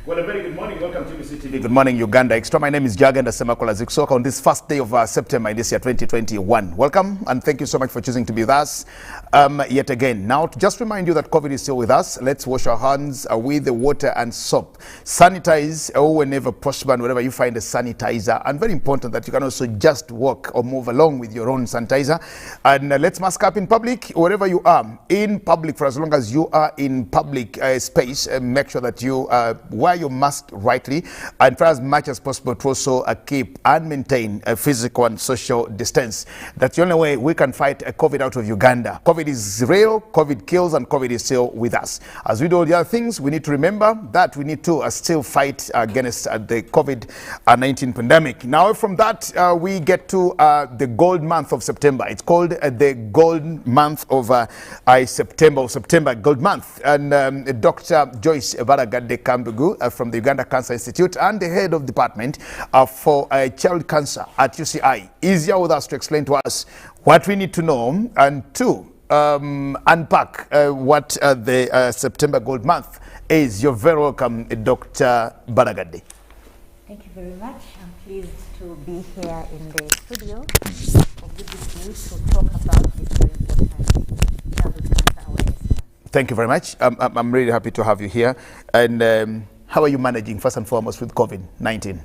Well, a very good morning. Welcome to UCTV. Good morning, Uganda Extra. My name is Jagenda Semakola Ziksoka on this first day of September in this year 2021. Welcome and thank you so much for choosing to be with us yet again. Now, to just remind you that COVID is still with us, let's wash our hands with the water and soap. Sanitize whenever possible and wherever you find a sanitizer. And very important that you can also just walk or move along with your own sanitizer. And let's mask up in public, wherever you are. In public, for as long as you are in public space, make sure that you wear your mask rightly and for as much as possible to also keep and maintain a physical and social distance. That's the only way we can fight COVID out of Uganda. COVID is real, COVID kills, and COVID is still with us. As we do all the other things, we need to remember that we need to still fight against the COVID-19 pandemic. Now from that, we get to the gold month of September. It's called the gold month of September Gold Month. And Dr. Joyce Baragadde Kambugu from the Uganda Cancer Institute and the head of department for child cancer at UCI is here with us to explain to us what we need to know and to unpack what the September Gold Month is. You're very welcome, Dr. Baragadde. Thank you very much. I'm pleased to be here in the studio of BBC to talk about this very important childhood cancer awareness. Thank you very much. I'm really happy to have you here. And how are you managing, first and foremost, with COVID-19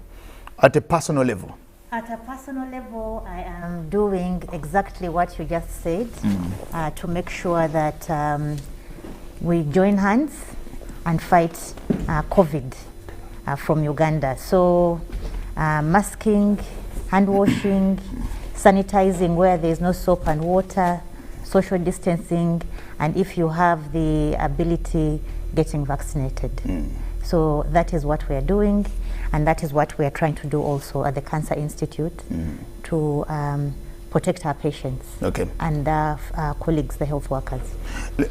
at a personal level? At a personal level, I am doing exactly what you just said to make sure that we join hands and fight COVID from Uganda. So masking, hand washing, sanitizing where there is no soap and water, social distancing, and if you have the ability, getting vaccinated. So that is what we are doing, and that is what we are trying to do also at the Cancer Institute to protect our patients and our colleagues, the health workers.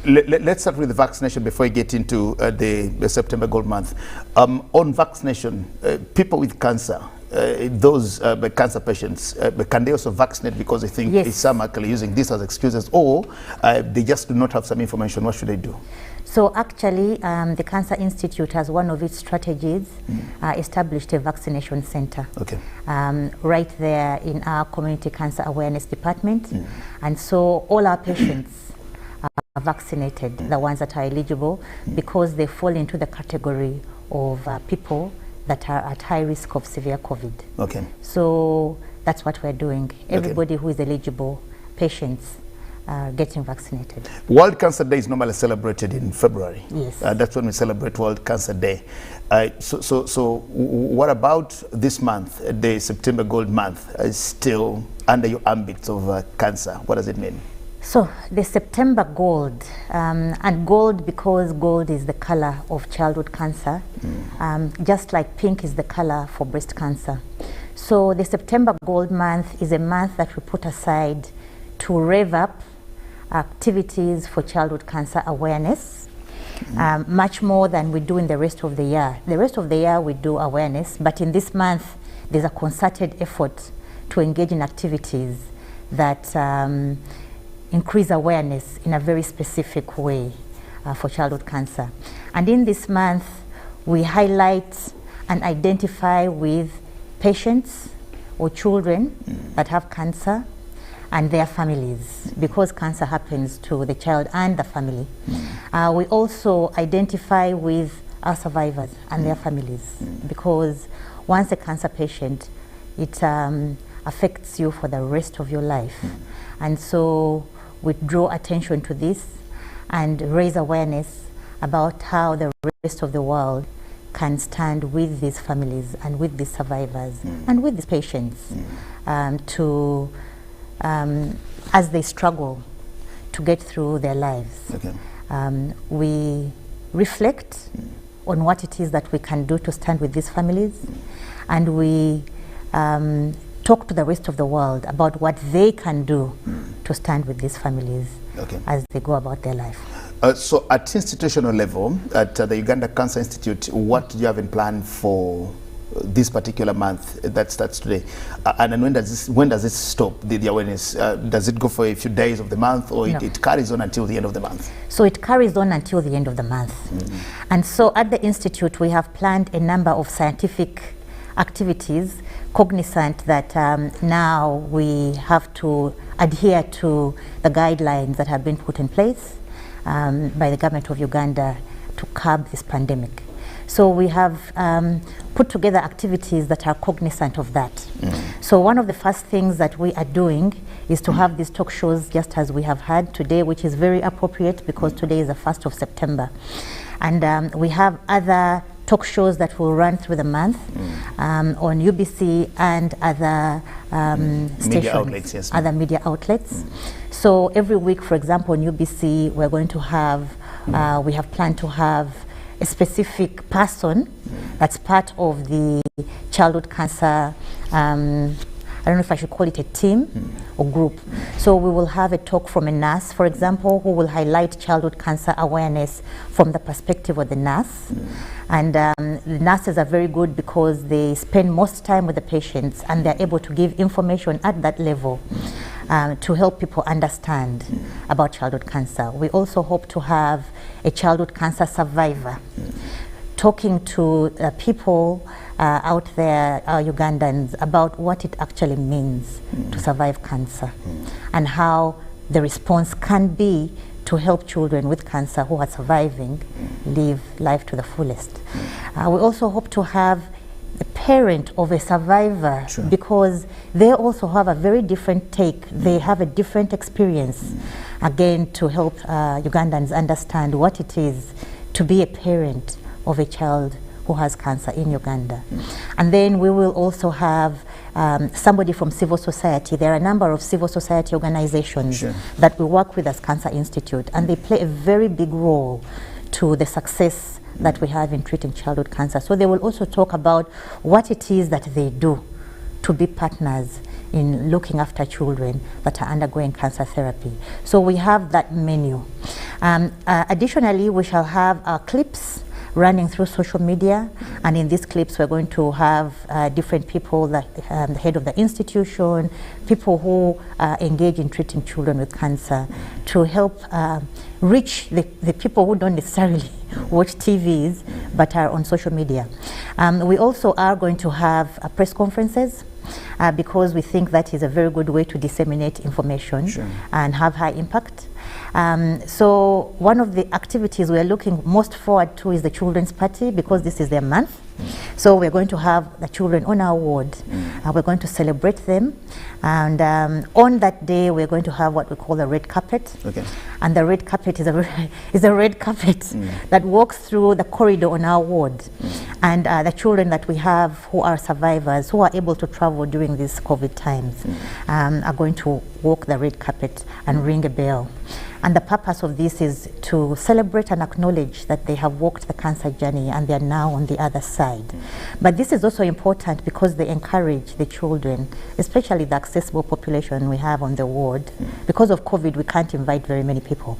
Let's start with the vaccination before we get into the September Gold Month. On vaccination, people with cancer, those cancer patients, can they also vaccinate because they think some are actually using this as excuses, or they just do not have some information? What should they do? So actually, the Cancer Institute, as one of its strategies, established a vaccination center right there in our Community Cancer Awareness Department. And so all our patients are vaccinated, the ones that are eligible, because they fall into the category of people that are at high risk of severe COVID. So that's what we're doing. Everybody who is eligible, patients, getting vaccinated. World Cancer Day is normally celebrated in February. Yes. That's when we celebrate World Cancer Day. So what about this month, the September Gold Month, is still under your ambit of cancer? What does it mean? So the September Gold, and gold because gold is the color of childhood cancer, just like pink is the color for breast cancer. So the September Gold Month is a month that we put aside to rev up activities for childhood cancer awareness, much more than we do in the rest of the year. The rest of the year we do awareness, but in this month there's a concerted effort to engage in activities that increase awareness in a very specific way for childhood cancer. And in this month we highlight and identify with patients or children that have cancer and their families, because cancer happens to the child and the family. We also identify with our survivors and their families, because once a cancer patient, it affects you for the rest of your life. And so we draw attention to this and raise awareness about how the rest of the world can stand with these families and with these survivors and with these patients as they struggle to get through their lives. We reflect on what it is that we can do to stand with these families, and we talk to the rest of the world about what they can do to stand with these families as they go about their life. So at institutional level, at the Uganda Cancer Institute, what do you have in plan for this particular month that starts today, and then when does this stop, the awareness? Does it go for a few days of the month, or No. it carries on until the end of the month? So it carries on until the end of the month. And so at the Institute, we have planned a number of scientific activities, cognizant that now we have to adhere to the guidelines that have been put in place by the government of Uganda to curb this pandemic. So we have put together activities that are cognizant of that. So one of the first things that we are doing is to have these talk shows, just as we have had today, which is very appropriate because today is the 1st of September. And we have other talk shows that will run through the month on UBC and other stations, media outlets, yes, other media outlets. So every week, for example, on UBC, we're going to have, we have planned to have a specific person that's part of the childhood cancer, I don't know if I should call it a team or group. So we will have a talk from a nurse, for example, who will highlight childhood cancer awareness from the perspective of the nurse. And the nurses are very good because they spend most time with the patients and they're able to give information at that level to help people understand about childhood cancer. We also hope to have a childhood cancer survivor talking to people out there, Ugandans, about what it actually means to survive cancer and how the response can be to help children with cancer who are surviving live life to the fullest. We also hope to have a parent of a survivor, because they also have a very different take. They have a different experience, again, to help Ugandans understand what it is to be a parent of a child who has cancer in Uganda. And then we will also have somebody from civil society. There are a number of civil society organizations that we work with as Cancer Institute, and they play a very big role to the success that we have in treating childhood cancer. So they will also talk about what it is that they do to be partners in looking after children that are undergoing cancer therapy. So we have that menu. Additionally, we shall have clips running through social media, and in these clips we're going to have different people, the head of the institution, people who engage in treating children with cancer, to help reach the people who don't necessarily watch TVs but are on social media. We also are going to have press conferences because we think that is a very good way to disseminate information and have high impact. So one of the activities we're looking most forward to is the children's party, because this is their month. So we're going to have the children on our ward. We're going to celebrate them, and on that day we're going to have what we call the red carpet. And the red carpet is a red carpet that walks through the corridor on our ward. And the children that we have who are survivors, who are able to travel during these COVID times, are going to walk the red carpet and ring a bell. And the purpose of this is to celebrate and acknowledge that they have walked the cancer journey and they are now on the other side. But this is also important because they encourage the children, especially the accessible population we have on the ward. Because of COVID, we can't invite very many people,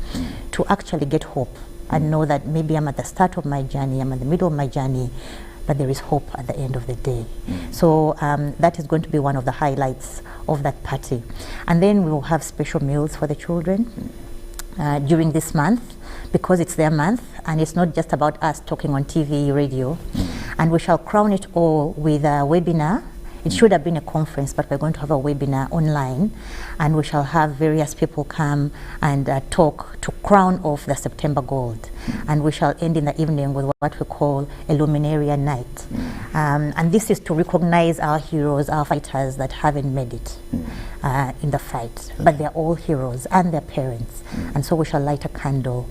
to actually get hope and know that maybe I'm at the start of my journey, I'm at the middle of my journey, but there is hope at the end of the day. So that is going to be one of the highlights of that party. And then we will have special meals for the children during this month, because it's their month and it's not just about us talking on TV, radio. And we shall crown it all with a webinar. It should have been a conference, but we're going to have a webinar online, and we shall have various people come and talk to crown off the September Gold. And we shall end in the evening with what we call a Luminaria Night. And this is to recognize our heroes, our fighters that haven't made it in the fight, but they're all heroes and their parents. And so we shall light a candle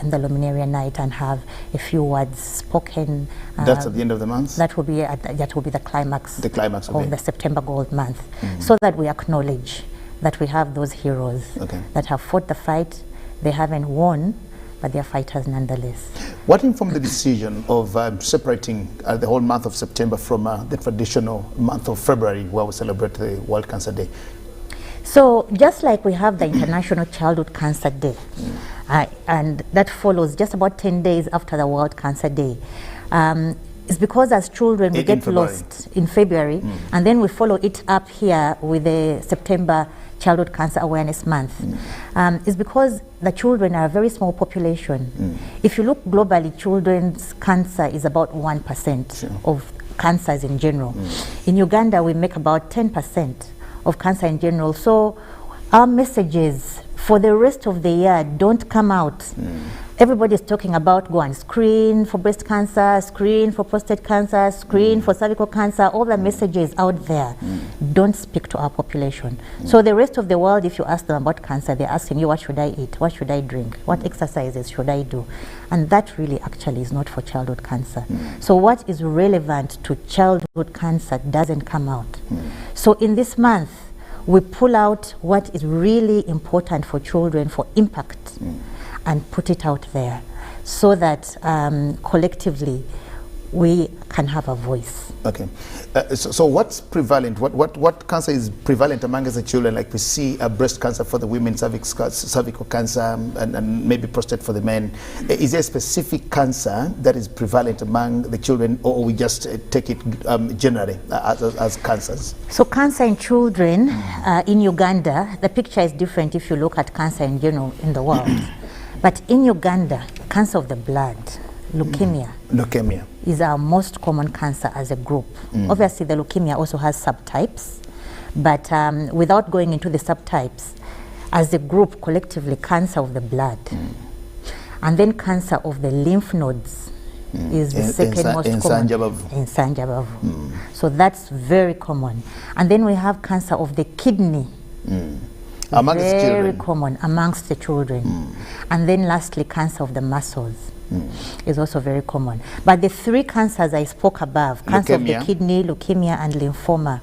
in the Luminaria Night and have a few words spoken. That's at the end of the month? That will be the climax, of the September Gold month, so that we acknowledge that we have those heroes that have fought the fight. They haven't won, but they're fighters nonetheless. What informed the decision of separating the whole month of September from the traditional month of February, where we celebrate the World Cancer Day? So just like we have the International Childhood Cancer Day, and that follows just about 10 days after the World Cancer Day, It's because as children we get lost in February, and then we follow it up here with the September Childhood Cancer Awareness Month. It's because the children are a very small population. If you look globally, children's cancer is about 1% of cancers in general. In Uganda, we make about 10% of cancer in general. So our messages for the rest of the year don't come out. Everybody's talking about go and screen for breast cancer, screen for prostate cancer, screen for cervical cancer. All the messages out there don't speak to our population. So the rest of the world, if you ask them about cancer, they're asking you, what should I eat? What should I drink? What exercises should I do? And that really actually is not for childhood cancer. So what is relevant to childhood cancer doesn't come out. So in this month, we pull out what is really important for children for impact and put it out there so that collectively we can have a voice. Okay. So what's prevalent? What cancer is prevalent among the children? Like we see breast cancer for the women, cervical cancer, and maybe prostate for the men. Is there a specific cancer that is prevalent among the children, or we just take it generally as cancers? So cancer in children in Uganda, the picture is different if you look at cancer in general in the world. But in Uganda, cancer of the blood, leukemia, is our most common cancer as a group. Obviously, the leukemia also has subtypes, but without going into the subtypes, as a group, collectively, cancer of the blood, and then cancer of the lymph nodes is the second most common. In Sanjabavu. So that's very common. And then we have cancer of the kidney. Amongst very common amongst the children. And then lastly, cancer of the muscles is also very common. But the three cancers I spoke above, cancer of the kidney, leukemia, and lymphoma,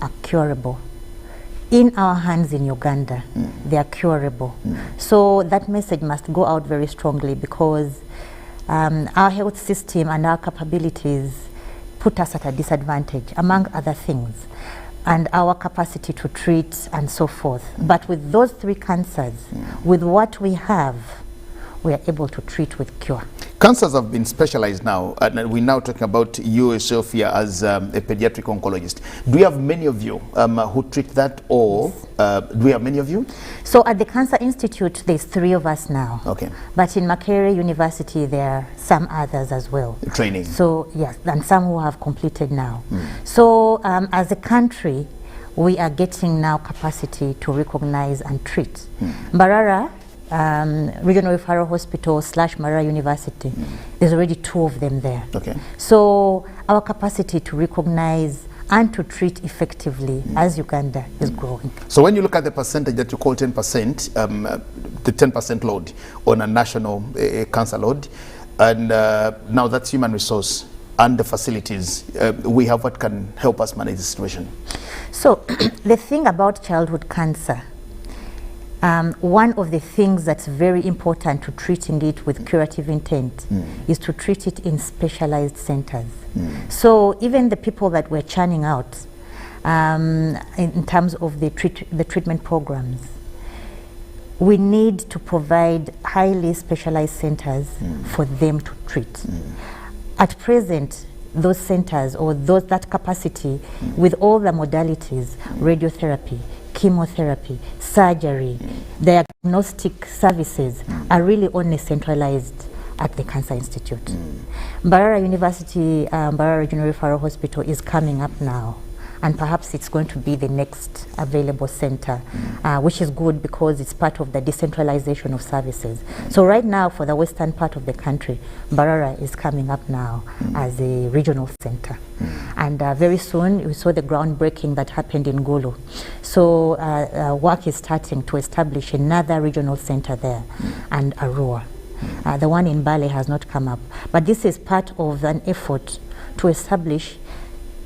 are curable. In our hands in Uganda, they are curable. So that message must go out very strongly, because our health system and our capabilities put us at a disadvantage, among other things, and our capacity to treat and so forth. But with those three cancers, with what we have, we are able to treat with cure. Cancers have been specialized now, and we're now talking about you yourself here as a pediatric oncologist. Do you have many of you who treat that, or do we have many of you? So at the Cancer Institute, there's 3 of us now. Okay. But in Makerere University, there are some others as well. Training. So yes, and some who have completed now. So as a country, we are getting now capacity to recognize and treat. Mbarara Regional Referral Hospital / Marara University, there's already 2 of them there. Okay. So our capacity to recognize and to treat effectively as Uganda is growing. So when you look at the percentage that you call 10%, the 10% load on a national cancer load, and now that's human resource and the facilities we have, what can help us manage the situation? So the thing about childhood cancer, one of the things that's very important to treating it with curative intent is to treat it in specialized centers. So even the people that we're churning out in terms of the treatment programs, we need to provide highly specialized centers for them to treat. At present, those centers or that capacity with all the modalities, radiotherapy, chemotherapy, surgery, diagnostic services are really only centralized at the Cancer Institute. Mbarara University, Mbarara Regional Referral Hospital is coming up now, and perhaps it's going to be the next available center, which is good because it's part of the decentralization of services. So right now, for the western part of the country, Mbarara is coming up now as a regional center. And very soon, we saw the groundbreaking that happened in Gulu. So work is starting to establish another regional center there, and Arua. The one in Bale has not come up. But this is part of an effort to establish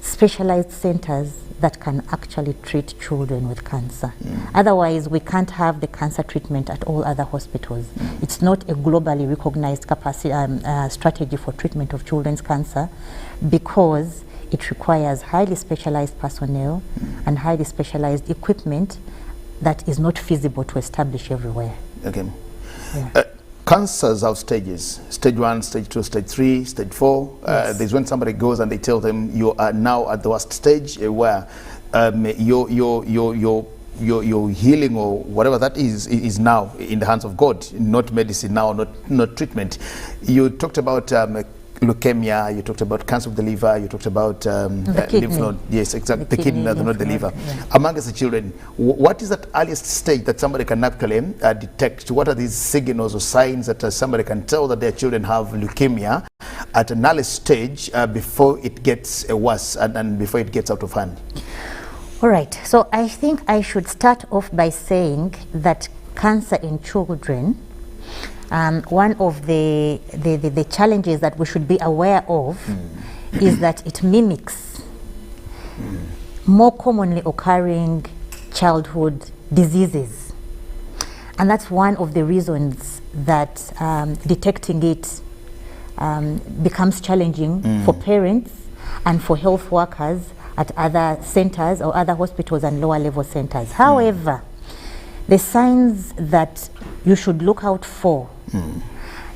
specialized centers that can actually treat children with cancer. Otherwise, we can't have the cancer treatment at all other hospitals. It's not a globally recognized capacity strategy for treatment of children's cancer, because it requires highly specialized personnel and highly specialized equipment that is not feasible to establish everywhere. Okay. Yeah. cancers have stages: stage 1, stage 2, stage 3, stage 4. Yes. There's when somebody goes and they tell them you are now at the worst stage, where your healing or whatever that is now in the hands of God, not medicine now, not treatment. You talked about leukemia, you talked about cancer of the liver, you talked about the kidney. lymph node. Yes, exactly. The kidney, not the liver. Yeah. Among us, the children, what is that earliest stage that somebody can actually detect? What are these signals or signs that somebody can tell that their children have leukemia at an early stage before it gets worse and before it gets out of hand? All right. So I think I should start off by saying that cancer in children, one of the challenges that we should be aware of is that it mimics more commonly occurring childhood diseases. And that's one of the reasons that detecting it becomes challenging for parents and for health workers at other centers or other hospitals and lower level centers. However, the signs that you should look out for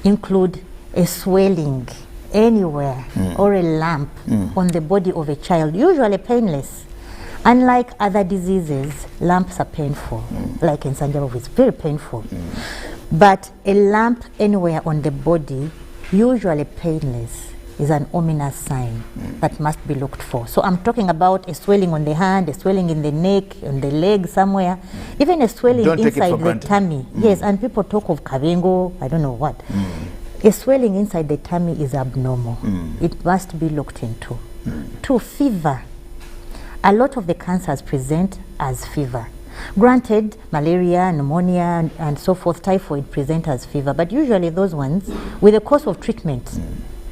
include a swelling anywhere or a lump on the body of a child, usually painless. Unlike other diseases, lumps are painful. Like in Sanjabov, it's very painful. But a lump anywhere on the body, usually painless, is an ominous sign that must be looked for. So I'm talking about a swelling on the hand, a swelling in the neck, on the leg somewhere, even a swelling inside the tummy. Yes, and people talk of kabengo, I don't know what. A swelling inside the tummy is abnormal. It must be looked into. 2, fever. A lot of the cancers present as fever. Granted, malaria, pneumonia, and so forth, typhoid present as fever, but usually those ones, with the course of treatment,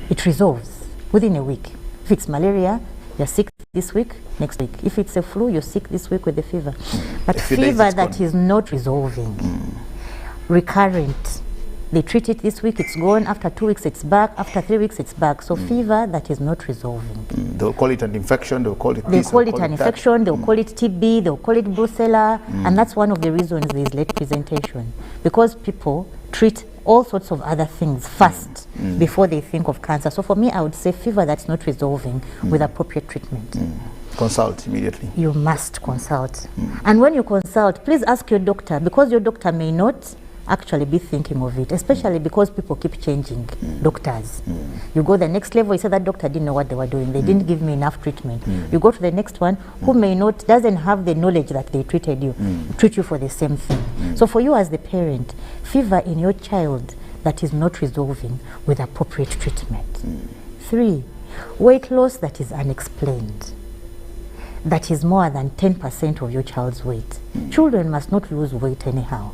it resolves within a week. If it's malaria, you're sick this week, next week. If it's a flu, you're sick this week with the fever. But fever that is not resolving, recurrent, they treat it this week, it's gone. After 2 weeks, it's back. After 3 weeks, it's back. So fever that is not resolving. They'll call it an infection, they'll call it this, they'll call it an infection, they'll call it TB, they'll call it brucella, and that's one of the reasons there's late presentation. Because people treat all sorts of other things first before they think of cancer. So for me, I would say fever that's not resolving with appropriate treatment. Consult immediately. You must consult. And when you consult, please ask your doctor, because your doctor may not actually be thinking of it, especially because people keep changing doctors. You go the next level, you say that doctor didn't know what they were doing, they didn't give me enough treatment. You go to the next one who may not, doesn't have the knowledge that they treated you, treat you for the same thing. So for you as the parent, fever in your child that is not resolving with appropriate treatment. 3, weight loss that is unexplained, that is more than 10% of your child's weight. Children must not lose weight anyhow.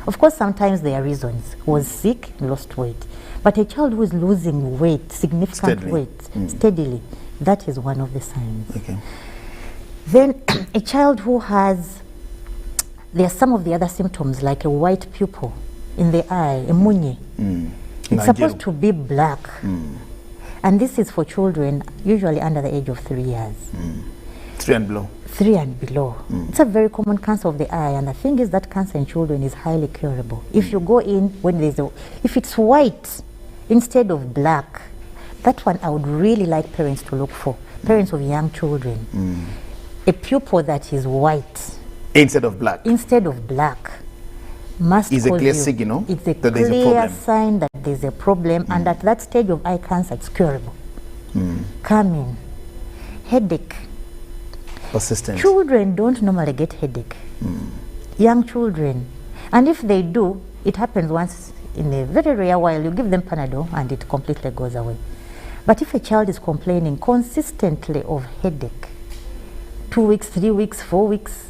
Of course, sometimes there are reasons. Was sick, lost weight. But a child who is losing weight, significant weight, steadily, that is one of the signs. Okay. Then a child who has, there are some of the other symptoms like a white pupil in the eye, a munye. It's supposed to be black. And this is for children usually under the age of 3 years. 3 and below. 3 and below. It's a very common cancer of the eye, and the thing is that cancer in children is highly curable. If you go in when there's a, if it's white instead of black, that one I would really like parents to look for, parents of young children. A pupil that is white instead of black. Instead of black must is a clear signal. It's a clear sign that there's a problem, and at that stage of eye cancer, it's curable. Coming, headache. Persistent. Children don't normally get headache. Young children, and if they do, it happens once in a very rare while. You give them Panadol and it completely goes away. But if a child is complaining consistently of headache, 2 weeks, 3 weeks, 4 weeks,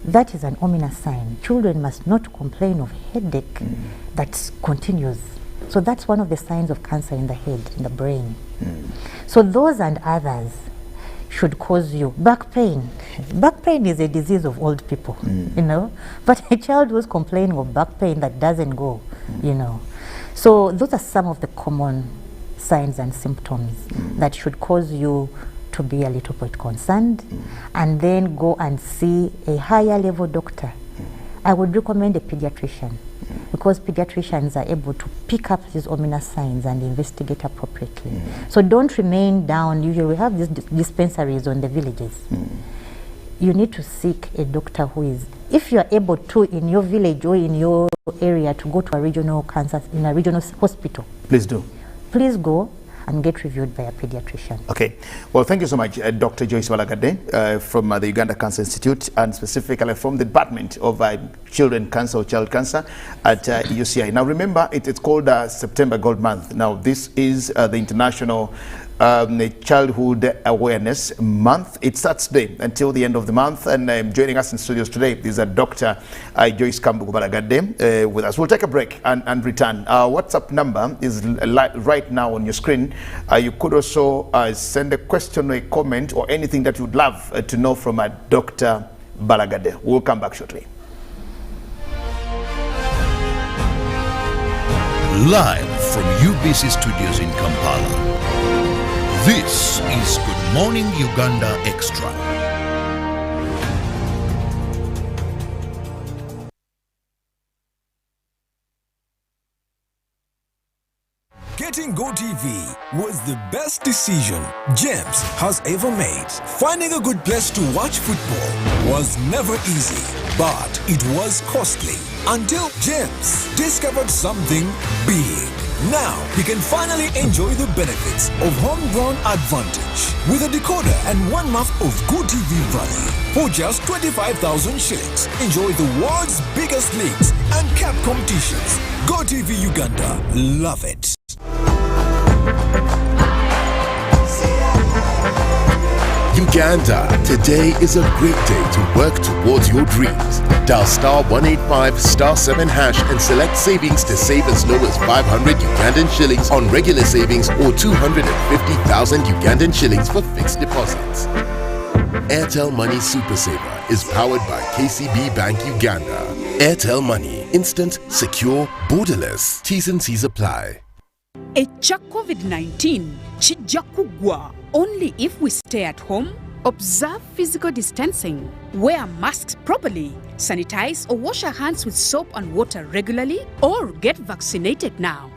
that is an ominous sign. Children must not complain of headache that continues. So that's one of the signs of cancer in the head, in the brain. So those and others should cause you back pain. Back pain is a disease of old people, you know, but a child who's complaining of back pain that doesn't go, you know. So those are some of the common signs and symptoms that should cause you to be a little bit concerned, and then go and see a higher level doctor. I would recommend a pediatrician because pediatricians are able to pick up these ominous signs and investigate appropriately. So don't remain down. Usually we have these dispensaries on the villages. You need to seek a doctor who is, if you are able to, in your village or in your area, to go to a regional cancer, in a regional hospital. Please do. Please go and get reviewed by a pediatrician. Okay. Well, thank you so much, Dr. Joyce Balagade from the Uganda Cancer Institute, and specifically from the Department of Children Cancer or Child Cancer at UCI. Now, remember, it's called September Gold Month. Now, this is the International Childhood Awareness Month. It starts today until the end of the month, and joining us in studios today is Dr. Joyce Balagade with us. We'll take a break and return. Our WhatsApp number is right now on your screen. You could also send a question or a comment or anything that you'd love to know from Dr. Balagade. We'll come back shortly. Live from UBC Studios in Kampala. This is Good Morning Uganda Extra. Getting GoTV was the best decision James has ever made. Finding a good place to watch football was never easy, but it was costly until James discovered something big. Now he can finally enjoy the benefits of homegrown advantage with a decoder and 1 month of GoTV value. For just 25,000 shillings, enjoy the world's biggest leagues and cap competitions. GoTV Uganda, love it. Uganda, today is a great day to work towards your dreams. Dial *185 *7# and select savings to save as low as 500 Ugandan shillings on regular savings or 250,000 Ugandan shillings for fixed deposits. Airtel Money Super Saver is powered by KCB Bank Uganda. Airtel Money, instant, secure, borderless. T's and C's apply. Echa COVID-19 chijja kugwa only if we stay at home, observe physical distancing, wear masks properly, sanitize or wash our hands with soap and water regularly, or get vaccinated now.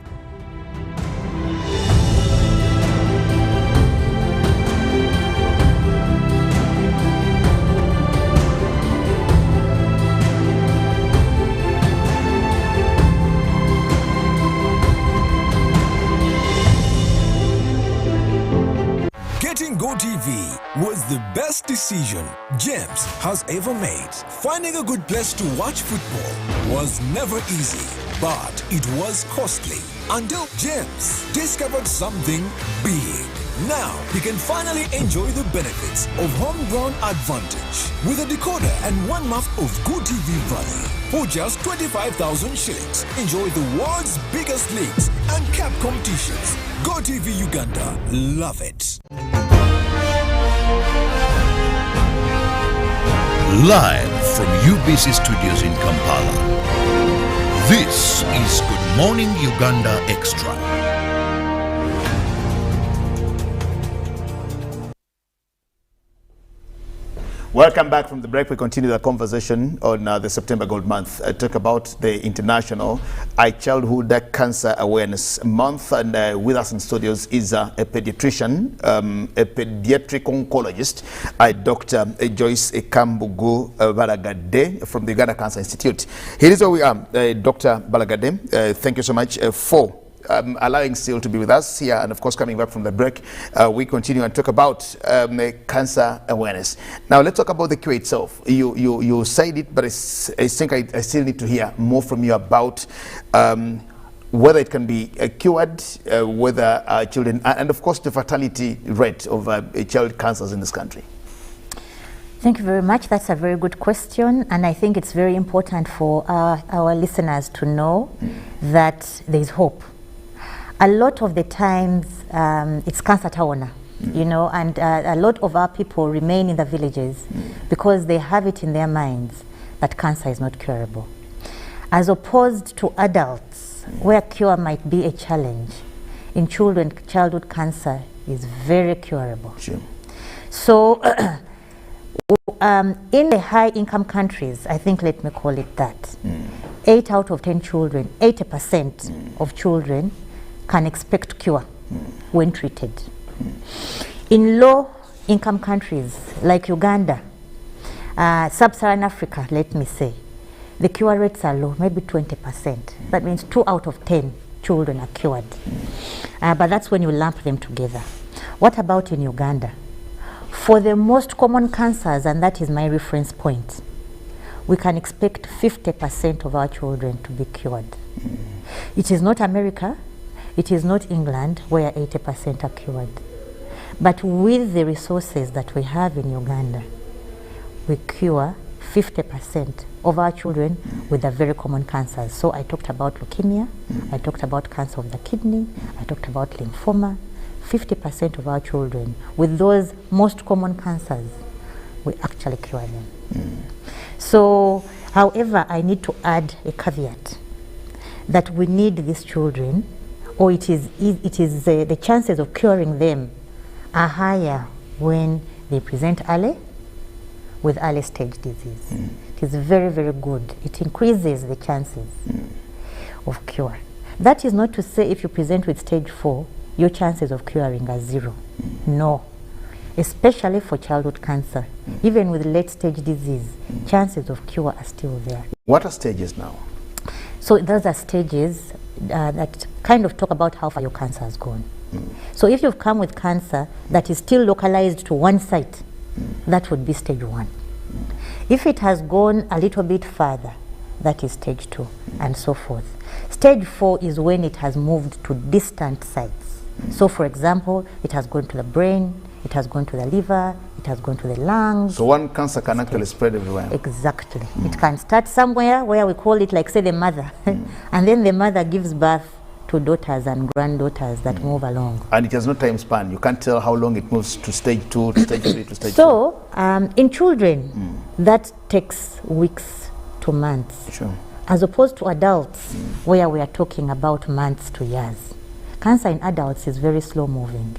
Getting GoTV was the best decision James has ever made. Finding a good place to watch football was never easy, but it was costly until James discovered something big. Now he can finally enjoy the benefits of homegrown advantage with a decoder and 1 month of GoTV value. For just 25,000 shillings, enjoy the world's biggest leagues and cap competitions. GoTV Uganda, love it. Live from UBC Studios in Kampala. This is Good Morning Uganda Extra. Welcome back from the break. We continue the conversation on the September Gold Month. Talk about the International Childhood Cancer Awareness Month, and with us in studios is a pediatrician, a pediatric oncologist, Dr. Joyce Balagade from the Uganda Cancer Institute. Here is where we are, Dr. Balagade. Thank you so much for allowing still to be with us here, and of course coming back from the break, we continue and talk about cancer awareness. Now let's talk about the cure itself. You said it, but I think I still need to hear more from you about whether it can be cured, whether children, and of course the fatality rate of child cancers in this country. Thank you very much. That's a very good question, and I think it's very important for our listeners to know that there is hope. A lot of the times it's cancer taona, you know, and a lot of our people remain in the villages because they have it in their minds that cancer is not curable. As opposed to adults, where cure might be a challenge, in children, childhood cancer is very curable. Sure. So in the high income countries, I think, let me call it that, 8 out of 10 children, 80% of children can expect cure when treated. In low-income countries like Uganda, Sub-Saharan Africa, let me say, the cure rates are low, maybe 20%. That means 2 out of 10 children are cured. But that's when you lump them together. What about in Uganda? For the most common cancers, and that is my reference point, we can expect 50% of our children to be cured. It is not America, it is not England, where 80% are cured. But with the resources that we have in Uganda, we cure 50% of our children with the very common cancers. So I talked about leukemia, I talked about cancer of the kidney, I talked about lymphoma. 50% of our children with those most common cancers, we actually cure them. So, however, I need to add a caveat that we need these children, or the chances of curing them are higher when they present early with early stage disease. It is very, very good. It increases the chances of cure. That is not to say if you present with stage 4, your chances of curing are 0. No. Especially for childhood cancer. Even with late stage disease, chances of cure are still there. What are stages now? So those are stages that kind of talk about how far your cancer has gone. So if you've come with cancer that is still localized to one site, that would be stage 1. If it has gone a little bit further, that is stage 2, and so forth. Stage 4 is when it has moved to distant sites. So for example, it has gone to the brain, it has gone to the liver, it has gone to the lungs. So one cancer can actually spread everywhere. Exactly. It can start somewhere where we call it, like say, the mother. And then the mother gives birth to daughters and granddaughters that move along. And it has no time span. You can't tell how long it moves to stage 2, to stage 3, to stage 4. So in children, that takes weeks to months. Sure. As opposed to adults, where we are talking about months to years. Cancer in adults is very slow moving,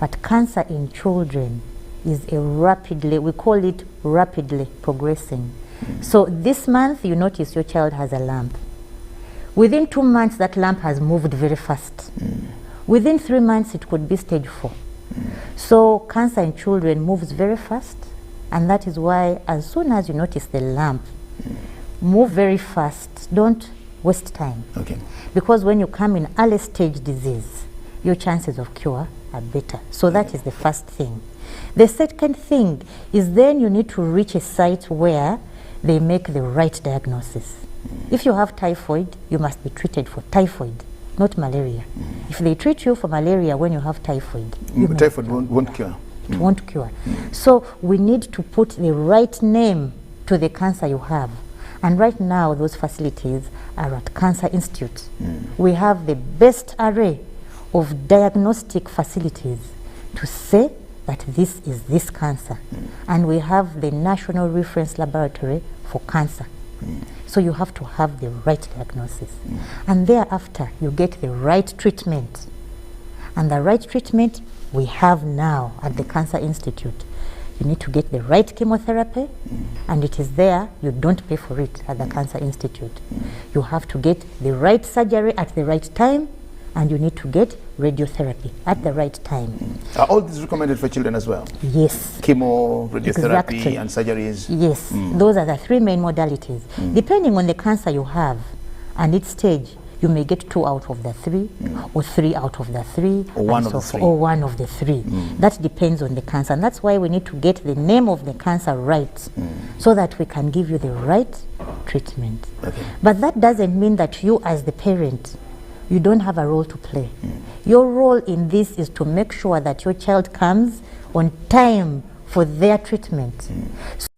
but cancer in children is we call it rapidly progressing. So this month you notice your child has a lump. Within 2 months that lump has moved very fast. Within 3 months it could be stage 4. So cancer in children moves very fast, and that is why as soon as you notice the lump, move very fast. Don't waste time. Okay. Because when you come in early stage disease, your chances of cure are better. So that is the first thing. The second thing is then you need to reach a site where they make the right diagnosis. If you have typhoid, you must be treated for typhoid, not malaria. If they treat you for malaria when you have typhoid, typhoid won't cure. It won't cure. So we need to put the right name to the cancer you have. And right now, those facilities are at Cancer Institute. We have the best array of diagnostic facilities to say that this is this cancer. And we have the National Reference Laboratory for Cancer. So you have to have the right diagnosis. And thereafter, you get the right treatment. And the right treatment we have now at the Cancer Institute. You need to get the right chemotherapy, and it is there. You don't pay for it at the Cancer Institute. You have to get the right surgery at the right time, and you need to get radiotherapy at the right time. Are all these recommended for children as well? Yes. Chemo, radiotherapy, Exactly. and surgeries? Yes, those are the 3 main modalities. Depending on the cancer you have and its stage, you may get 2 out of the 3, or 3 out of the 3, or one of the 3. Or one of the 3. That depends on the cancer, and that's why we need to get the name of the cancer right, so that we can give you the right treatment. Okay. But that doesn't mean that you, as the parent, you don't have a role to play. Your role in this is to make sure that your child comes on time for their treatment.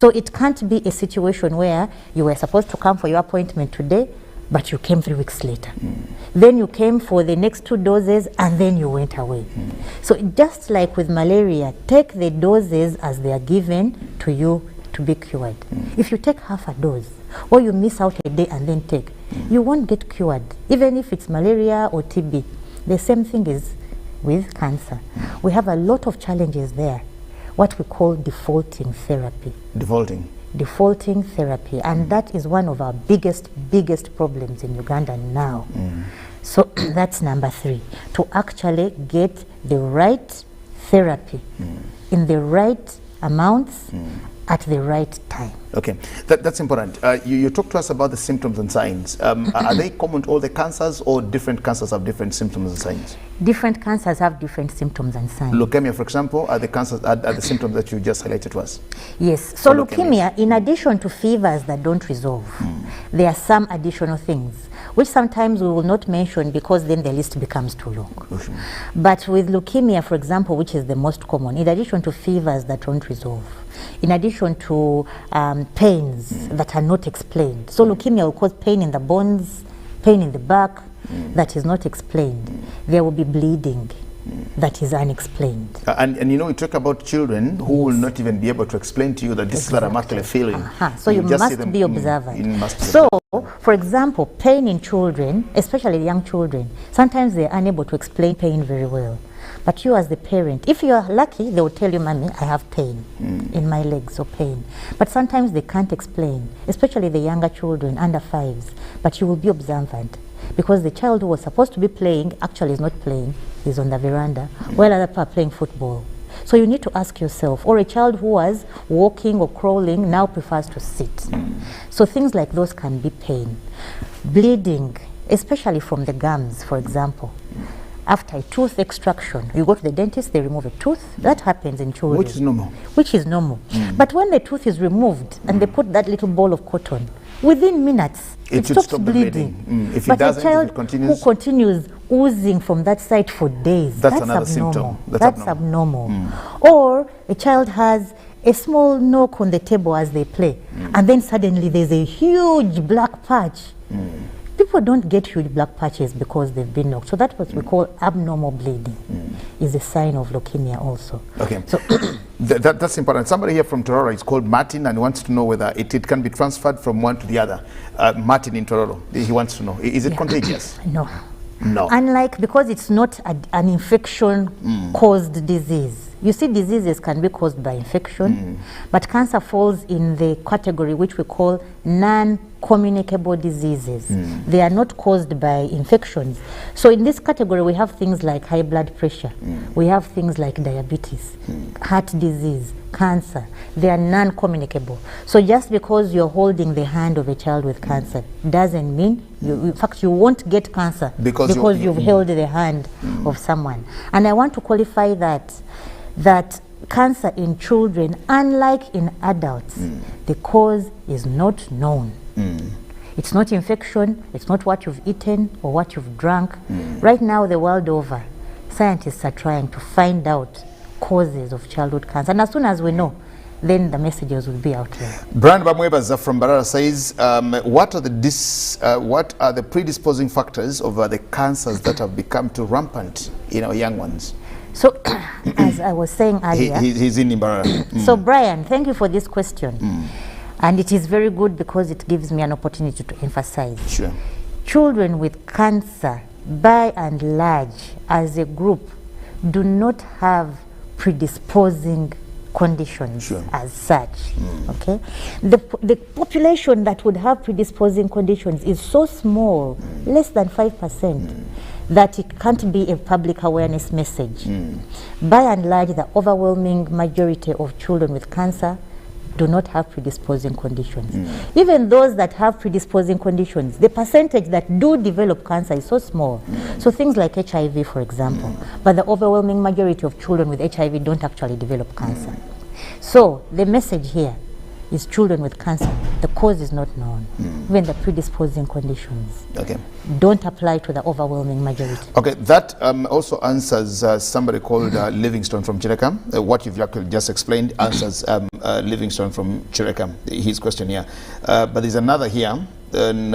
So it can't be a situation where you were supposed to come for your appointment today, but you came 3 weeks later. Then you came for the next 2 doses, and then you went away. So just like with malaria, take the doses as they are given to you to be cured. If you take half a dose, or you miss out a day and then take, you won't get cured, even if it's malaria or TB. The same thing is with cancer. We have a lot of challenges there, what we call defaulting therapy. Defaulting? defaulting therapy, and that is one of our biggest problems in Uganda now. So that's number 3, to actually get the right therapy in the right amounts at the right time. Okay, that's important. You talked to us about the symptoms and signs. Are they common to all the cancers, or different cancers have different symptoms and signs? Different cancers have different symptoms and signs. Leukemia, for example, are the symptoms that you just highlighted to us? Yes. So leukemia, in addition to fevers that don't resolve, there are some additional things which sometimes we will not mention because then the list becomes too long. But with leukemia, for example, which is the most common, in addition to fevers that don't resolve, in addition to pains that are not explained. So leukemia will cause pain in the bones, pain in the back that is not explained. There will be bleeding that is unexplained. And you know, we talk about children who will not even be able to explain to you that this is what I'm actually feeling. So you must be observant. So, for example, pain in children, especially young children, sometimes they're unable to explain pain very well. But you as the parent, if you are lucky, they will tell you, Mommy, I have pain in my legs or pain. But sometimes they can't explain, especially the younger children, under 5s. But you will be observant, because the child who was supposed to be playing actually is not playing, he's on the veranda, while other people are playing football. So you need to ask yourself, or a child who was walking or crawling now prefers to sit. So things like those can be pain. Bleeding, especially from the gums, for example. After a tooth extraction, you go to the dentist, they remove a tooth. That happens in children. Which is normal. Which is normal. But when the tooth is removed and they put that little ball of cotton, within minutes, it stops bleeding. If but it doesn't, a child if it continues, who continues oozing from that site for days, that's another abnormal. Symptom. That's abnormal. Or a child has a small knock on the table as they play, and then suddenly there's a huge black patch. People don't get huge black patches because they've been knocked. So that's what we call abnormal bleeding, is a sign of leukemia also. Okay, so that's important. Somebody here from Tororo is called Martin and wants to know whether it can be transferred from one to the other. Martin in Tororo, he wants to know, is it contagious? No. No. Unlike, because it's not an infection-caused disease. You see, diseases can be caused by infection, but cancer falls in the category which we call non-communicable diseases. They are not caused by infections. So in this category, we have things like high blood pressure. We have things like diabetes, heart disease, cancer. They are non-communicable. So just because you're holding the hand of a child with cancer doesn't mean, in fact, you won't get cancer because you've held the hand of someone. And I want to qualify that cancer in children, unlike in adults, the cause is not known. It's not infection, it's not what you've eaten or what you've drunk. Right now, the world over, scientists are trying to find out causes of childhood cancer. And as soon as we know, then the messages will be out there. Brian Bamwebaza from Barara says, what are the predisposing factors of the cancers that have become too rampant in our young ones? So, as I was saying earlier, he's in Barara. So Brian, thank you for this question. And it is very good because it gives me an opportunity to emphasize. Sure. Children with cancer, by and large, as a group, do not have predisposing conditions as such. Okay, the population that would have predisposing conditions is so small, less than 5%, that it can't be a public awareness message. By and large, the overwhelming majority of children with cancer do not have predisposing conditions. Even those that have predisposing conditions, the percentage that do develop cancer is so small. So things like HIV, for example, but the overwhelming majority of children with HIV don't actually develop cancer. So the message here is children with cancer, the cause is not known. Even the predisposing conditions don't apply to the overwhelming majority. Okay, that also answers somebody called Livingstone from Chireka. What you've actually just explained answers Livingstone from Chireka, his question here. But there's another here, and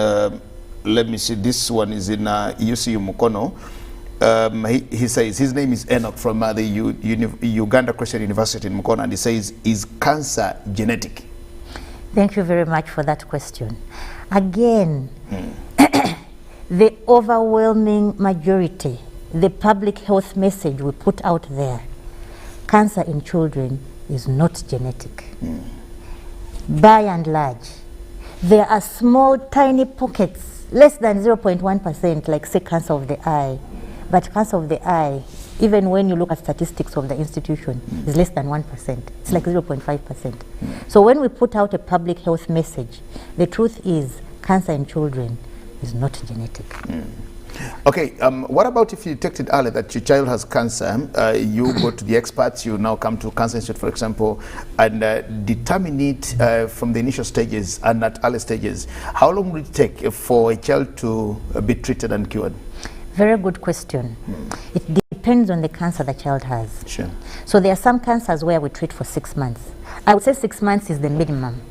let me see, this one is in UCU Mukono. He says, his name is Enoch from the Uganda Christian University in Mukono, and he says, is cancer genetic? Thank you very much for that question. Again, the overwhelming majority, the public health message we put out there, cancer in children is not genetic. by and large, there are small, tiny pockets, less than 0.1%, like say cancer of the eye. But cancer of the eye, even when you look at statistics of the institution, is less than 1%. It's like 0.5%. So when we put out a public health message, the truth is cancer in children is not genetic. Okay, what about if you detected early that your child has cancer, you go to the experts, you now come to Cancer Institute, for example, and determine it from the initial stages and at early stages. How long would it take for a child to be treated and cured? Very good question. It depends on the cancer the child has. Sure. So there are some cancers where we treat for 6 months. I would say 6 months is the minimum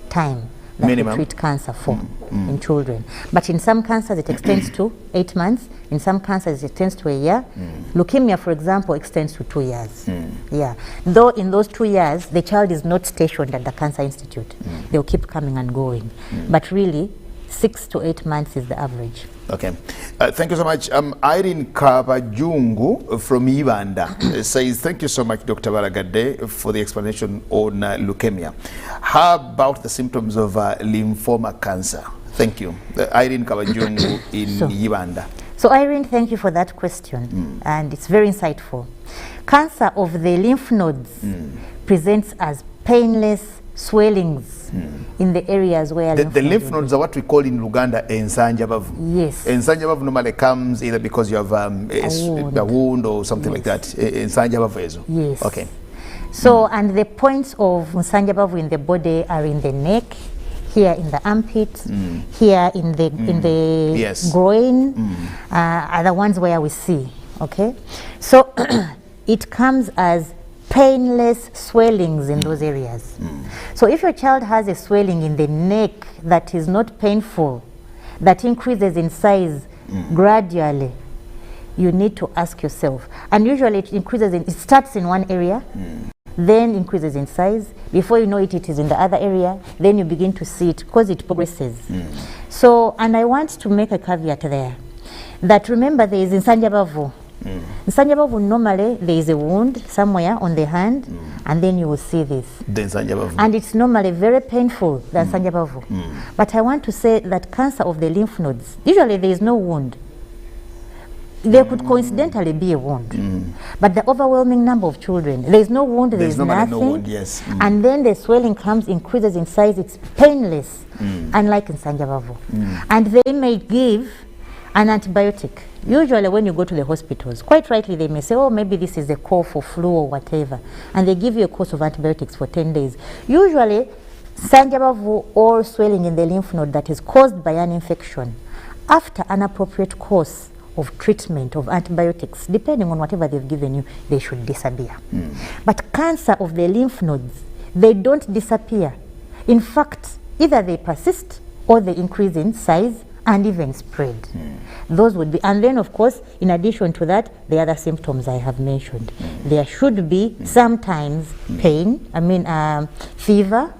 time that we treat cancer for in children. But in some cancers it extends to 8 months. In some cancers it extends to a year. Leukemia, for example, extends to 2 years. Yeah. Though in those 2 years, the child is not stationed at the Cancer Institute. They'll keep coming and going. But really, 6 to 8 months is the average. Okay. Thank you so much. Irene Kabajungu from Uganda says, thank you so much, Dr. Baragade, for the explanation on leukemia. How about the symptoms of lymphoma cancer? Thank you. Irene Kabajungu in Uganda. So Irene, thank you for that question. And it's very insightful. Cancer of the lymph nodes presents as painless swellings in the areas where the lymph nodes are what we call in Uganda ensanjabavu. Yes. Ensanjabavu normally comes either because you have a wound or something like that. Ensanjabavu. Yes. Okay. So and the points of ensanjabavu in the body are in the neck, here in the armpit, here in the groin, are the ones where we see. Okay. So it comes as painless swellings in those areas. So if your child has a swelling in the neck that is not painful, that increases in size gradually, you need to ask yourself. And usually it starts in one area, then increases in size. Before you know it, it is in the other area. Then you begin to see it because it progresses. So, and I want to make a caveat there, that remember there is ensanjabavu. Ensanjabavu, normally there is a wound somewhere on the hand, and then you will see this. The ensanjabavu. And it's normally very painful, the ensanjabavu. But I want to say that cancer of the lymph nodes, usually there is no wound. There could coincidentally be a wound. But the overwhelming number of children, there is no wound, there is nothing. No wound, yes. And then the swelling comes, increases in size, it's painless, unlike ensanjabavu. And they may give an antibiotic. Usually when you go to the hospitals, quite rightly they may say, oh, maybe this is a cough or flu or whatever. And they give you a course of antibiotics for 10 days. Usually, ensanjabavu or swelling in the lymph node that is caused by an infection, after an appropriate course of treatment of antibiotics, depending on whatever they've given you, they should disappear. But cancer of the lymph nodes, they don't disappear. In fact, either they persist or they increase in size and even spread. Those would be, and then of course, in addition to that, the other symptoms I have mentioned. There should be sometimes pain, fever,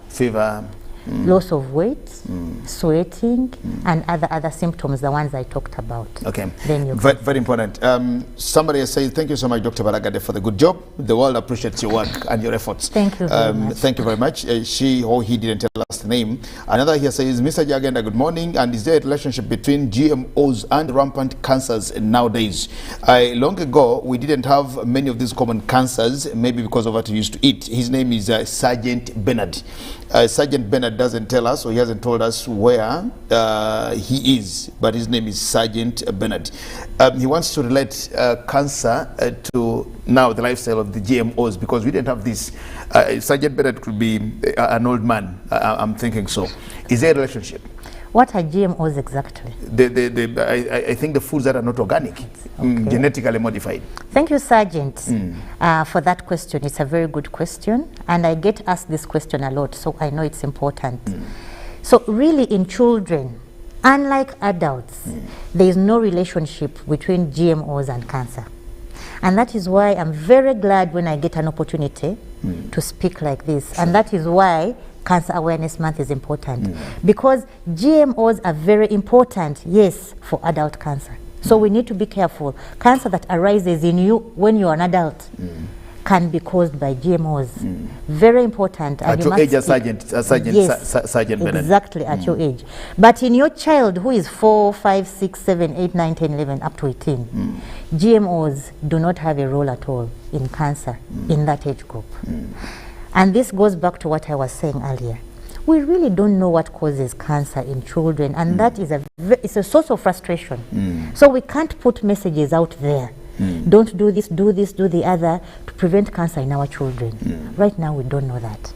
loss of weight, sweating, and other symptoms, the ones I talked about. Okay, then you very important. Somebody has said, thank you so much, Dr. Baragade, for the good job. The world appreciates your work and your efforts. Thank you very much. Thank you very much. She or he didn't tell us the name. Another here says, Mr. Jagenda, good morning. And is there a relationship between GMOs and rampant cancers nowadays? Long ago, we didn't have many of these common cancers, maybe because of what we used to eat. His name is Sergeant Bernard. Sergeant Bernard doesn't tell us, or he hasn't told us where he is, but his name is Sergeant Bernard. He wants to relate cancer to now the lifestyle of the GMOs, because we didn't have this. Sergeant Bernard could be an old man, I'm thinking so. Is there a relationship? What are GMOs exactly? I think the foods that are not organic, genetically modified. Thank you, Sergeant, for that question. It's a very good question, and I get asked this question a lot, so I know it's important. So really in children, unlike adults, there is no relationship between GMOs and cancer. And that is why I'm very glad when I get an opportunity to speak like this. And that is why Cancer Awareness Month is important. Because GMOs are very important, yes, for adult cancer. So we need to be careful. Cancer that arises in you when you're an adult can be caused by GMOs. Very important. At your age, Sergeant Bernard. Exactly, at your age. But in your child who is 4, 5, 6, 7, 8, 9, 10, 11, up to 18, GMOs do not have a role at all in cancer in that age group. And this goes back to what I was saying earlier. We really don't know what causes cancer in children, and that is it's a source of frustration. So we can't put messages out there. Don't do this, do the other to prevent cancer in our children. Right now, we don't know that.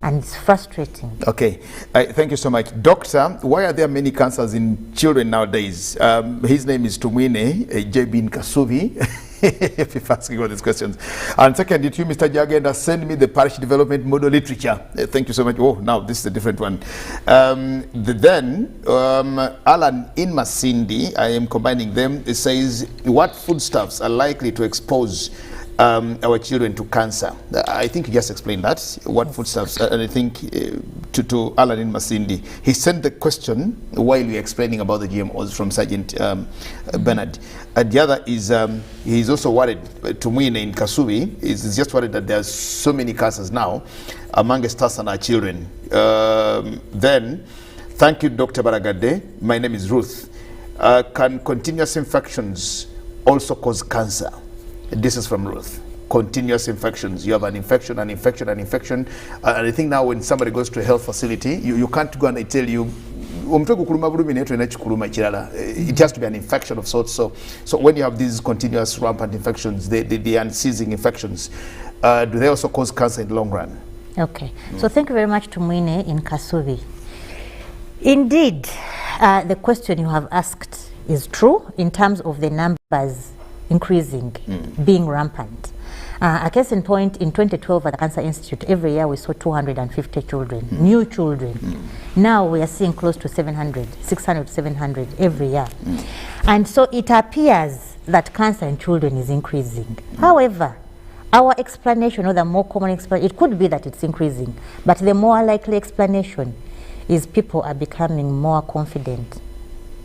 And it's frustrating. Okay, thank you so much. Doctor, why are there many cancers in children nowadays? His name is Tumwine Jebin Kasubi. If asking all these questions. And second, did you, Mr. Jagenda, send me the parish development model literature? Thank you so much. Oh, now this is a different one. Then, Alan in Masindi, I am combining them. It says, what foodstuffs are likely to expose our children to cancer? I think you just explained that, what foodstuffs, and I think to Alan in Masindi, he sent the question while we were explaining about the GMOs from Sergeant Bernard. And the other is, he's also worried, Tumwine in Kasubi, is just worried that there's so many cancers now amongst us and our children. Then, thank you, Dr. Baragade. My name is Ruth. Can continuous infections also cause cancer? This is from Ruth. Continuous infections. You have an infection, an infection, an infection. And I think now when somebody goes to a health facility, you can't go and they tell you, it has to be an infection of sorts. So when you have these continuous rampant infections, the unceasing infections, do they also cause cancer in the long run? Okay. So thank you very much to Mwine in Kasubi. Indeed, the question you have asked is true in terms of the numbers increasing, being rampant. A case in point, in 2012 at the Cancer Institute, every year we saw 250 children, new children. Now we are seeing close to 700, 600, 700 every year. And so it appears that cancer in children is increasing. However, our explanation, or the more common explanation, it could be that it's increasing, but the more likely explanation is people are becoming more confident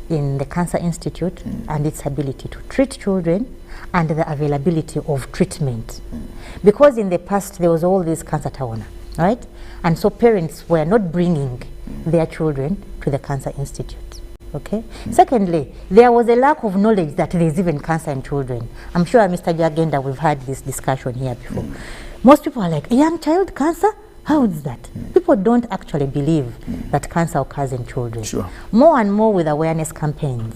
in the Cancer Institute and its ability to treat children and the availability of treatment. Because in the past there was all this cancer town, right? And so parents were not bringing their children to the Cancer Institute. Okay. Secondly, there was a lack of knowledge that there is even cancer in children. I'm sure, Mr. Jagenda, we've had this discussion here before. Most people are like, young child cancer? How is that? People don't actually believe that cancer occurs in children. Sure. More and more with awareness campaigns,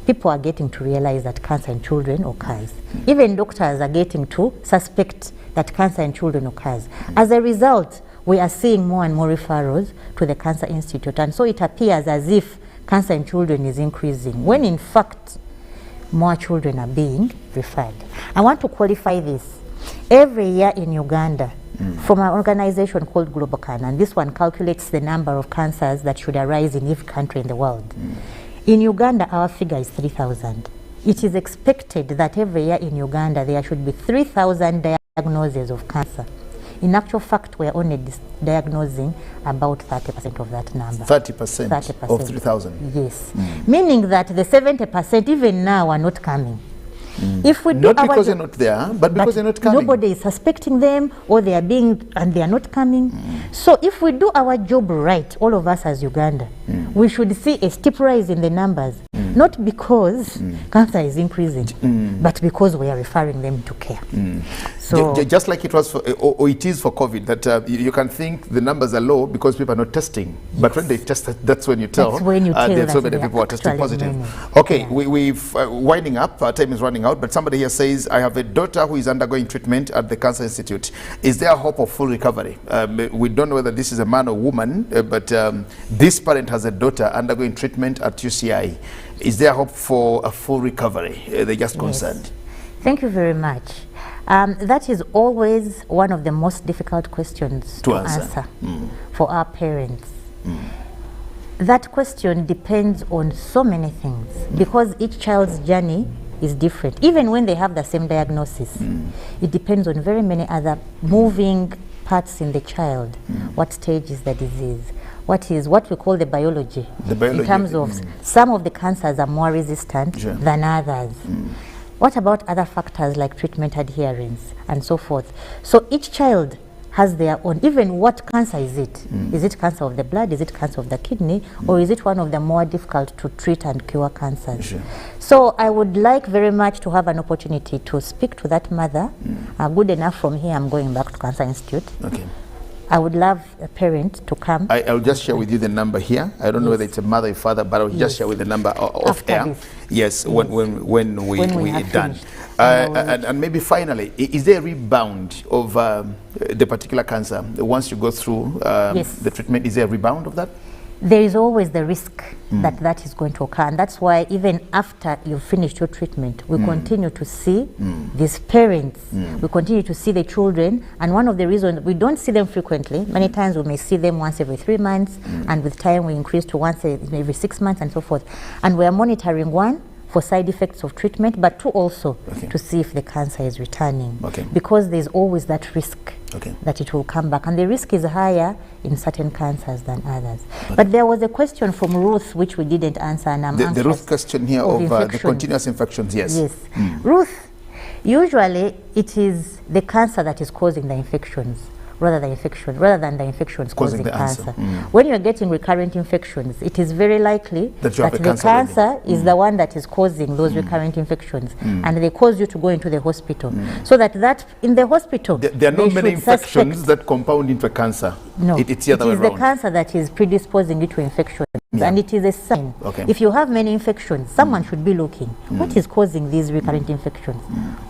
people are getting to realize that cancer in children occurs. Even doctors are getting to suspect that cancer in children occurs. As a result, we are seeing more and more referrals to the Cancer Institute. And so it appears as if cancer in children is increasing, when in fact, more children are being referred. I want to qualify this. Every year in Uganda, from an organization called Global Can, and this one calculates the number of cancers that should arise in every country in the world. In Uganda, our figure is 3,000. It is expected that every year in Uganda, there should be 3,000 diagnoses of cancer. In actual fact, we are only diagnosing about 30% of that number. 30% of 3,000? Yes. Meaning that the 70% even now are not coming. If we do not because they're not there, but because they're not coming. Nobody is suspecting them, or they are being, and they are not coming. So if we do our job right, all of us as Uganda, we should see a steep rise in the numbers. Not because cancer is increasing, but because we are referring them to care. So just like it was for, or it is for COVID, that you can think the numbers are low because people are not testing. Yes. But when they test, that's when you tell. That's when you tell that so many people are testing positive. Okay, we've winding up. Our time is running out. But somebody here says, I have a daughter who is undergoing treatment at the Cancer Institute. Is there a hope of full recovery? We don't know whether this is a man or woman, but this parent has a daughter undergoing treatment at UCI. Is there hope for a full recovery? They're just concerned. Thank you very much. That is always one of the most difficult questions to answer for our parents. That question depends on so many things because each child's journey is different. Even when they have the same diagnosis, it depends on very many other moving parts in the child. What stage is the disease? What we call the biology. In terms of some of the cancers are more resistant than others. What about other factors like treatment adherence and so forth? So each child has their own, even what cancer is it? Is it cancer of the blood? Is it cancer of the kidney? Or is it one of the more difficult to treat and cure cancers? Sure. So I would like very much to have an opportunity to speak to that mother. Good enough, from here I'm going back to Cancer Institute. Okay. I would love a parent to come. I'll just share with you the number here. I don't know whether it's a mother or father, but I'll just share with the number off air. This. Yes, when we are done. And maybe finally, is there a rebound of the particular cancer once you go through the treatment? Is there a rebound of that? There is always the risk that that is going to occur, and that's why even after you've finished your treatment, we continue to see these parents, we continue to see the children, and one of the reasons we don't see them frequently, many times we may see them once every 3 months, and with time we increase to once every 6 months and so forth. And we are monitoring, one, for side effects of treatment, but two, also to see if the cancer is returning, because there's always that risk that it will come back, and the risk is higher in certain cancers than others. But there was a question from Ruth which we didn't answer, and I'm the Ruth question here of the continuous infections. Yes. Ruth, usually it is the cancer that is causing the infections rather than the infections causing cancer. When you're getting recurrent infections, it is very likely that the cancer is the one that is causing those recurrent infections, and they cause you to go into the hospital. So that in the hospital, there are not many infections that compound into cancer. No, it's the other way around. It is the cancer that is predisposing you to infection. And it is a sign. If you have many infections, someone should be looking. What is causing these recurrent infections?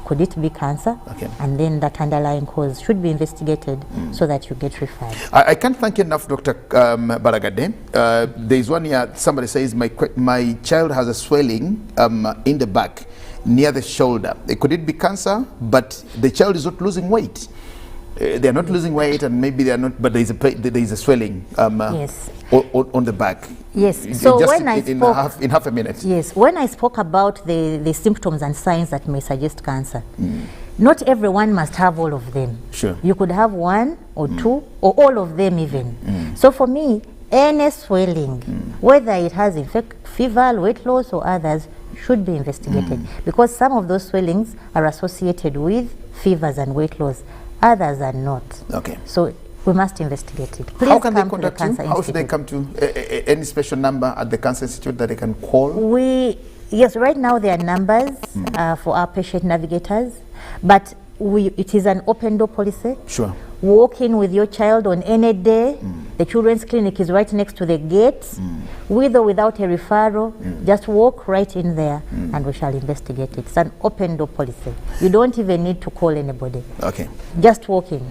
Could it be cancer? And then that underlying cause should be investigated so that you get referred. I can't thank you enough, Dr. Baragade. There is one here, somebody says, my child has a swelling in the back near the shoulder. Could it be cancer? But the child is not losing weight. They are not losing weight, and maybe they are not, but there is a swelling on the back. Yes. So just when I spoke in half a minute. Yes. When I spoke about the symptoms and signs that may suggest cancer, not everyone must have all of them. Sure. You could have one or two or all of them even. So for me, any swelling, whether it has fever, weight loss, or others, should be investigated, because some of those swellings are associated with fevers and weight loss. Others are not. So we must investigate it. Please. How can they contact you? How should they come to any special number at the Cancer Institute that they can call? Yes, right now there are numbers for our patient navigators, but it is an open door policy. Sure. Walk in with your child on any day. The children's clinic is right next to the gate. With or without a referral, just walk right in there and we shall investigate it. It's an open door policy. You don't even need to call anybody. Just walk in.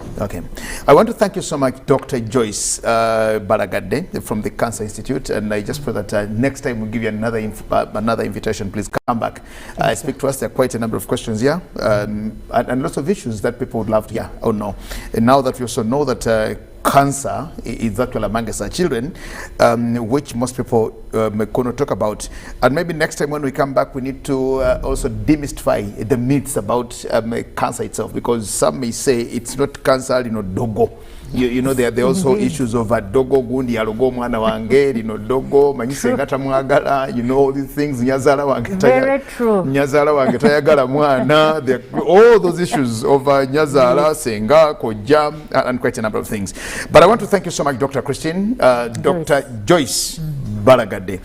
I want to thank you so much, Dr. Joyce Baragade from the Cancer Institute, and I just pray that next time we'll give you another invitation. Please come back. Speak to us. There are quite a number of questions here and lots of issues that people would love to hear or know. And now that we also know that cancer is actually amongst our children, which most people may not talk about. And maybe next time when we come back, we need to also demystify the myths about cancer itself, because some may say it's not cancer, dogo. You know, there are also issues of dogo gundi yalogo mwana wange, dogo manyise ngata mwagala, all these things. Nyazala wange very true. Nyazala wange tayagala mwana. All those issues of nyazala, senga, koja, and quite a number of things. But I want to thank you so much, Dr. Christine, Dr. Joyce Baragade.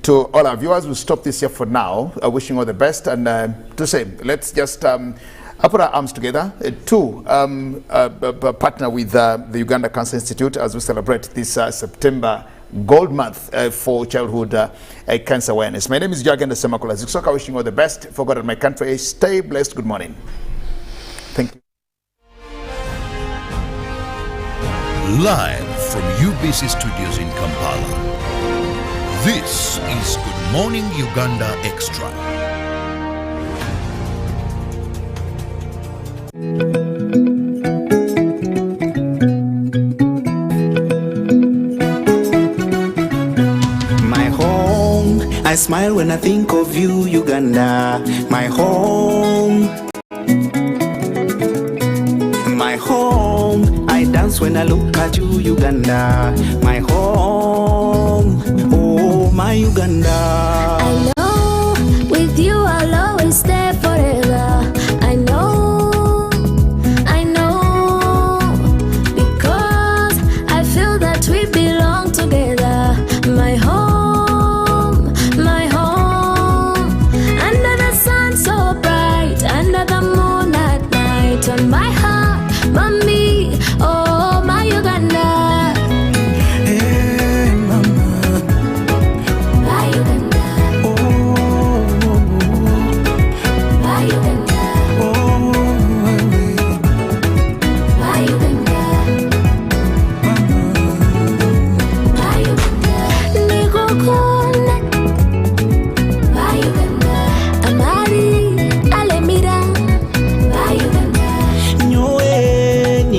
To all our viewers, we'll stop this here for now. Wishing you all the best, and to say, let's just put our arms together to partner with the Uganda Cancer Institute as we celebrate this September Gold Month for childhood cancer awareness. My name is Jagenda Semakola Ziksoka, wishing you all the best for God and my country. Stay blessed. Good morning. Thank you. Live from UBC Studios in Kampala, this is Good Morning Uganda Extra. My home, I smile when I think of you, Uganda. My home. My home, I dance when I look at you, Uganda. My home, oh my Uganda. I know with you I'll always stay.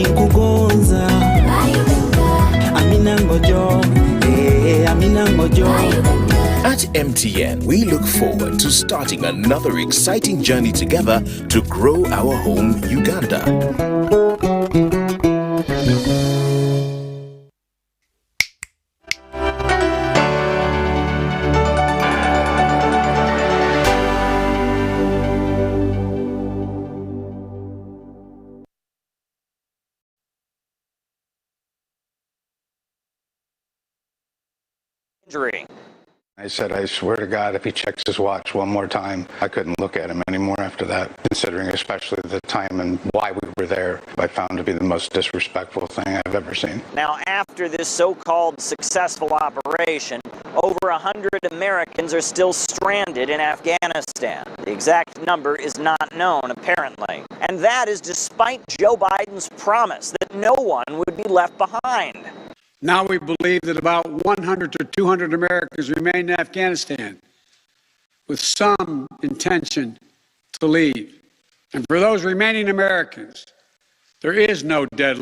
kugonza amina ngojo amina ngojo. At MTN, we look forward to starting another exciting journey together to grow our home, Uganda. I said, I swear to God, if he checks his watch one more time, I couldn't look at him anymore after that, considering especially the time and why we were there. I found to be the most disrespectful thing I've ever seen. Now, after this so-called successful operation, over 100 Americans are still stranded in Afghanistan. The exact number is not known, apparently. And that is despite Joe Biden's promise that no one would be left behind. Now we believe that about 100 to 200 Americans remain in Afghanistan with some intention to leave. And for those remaining Americans, there is no deadline.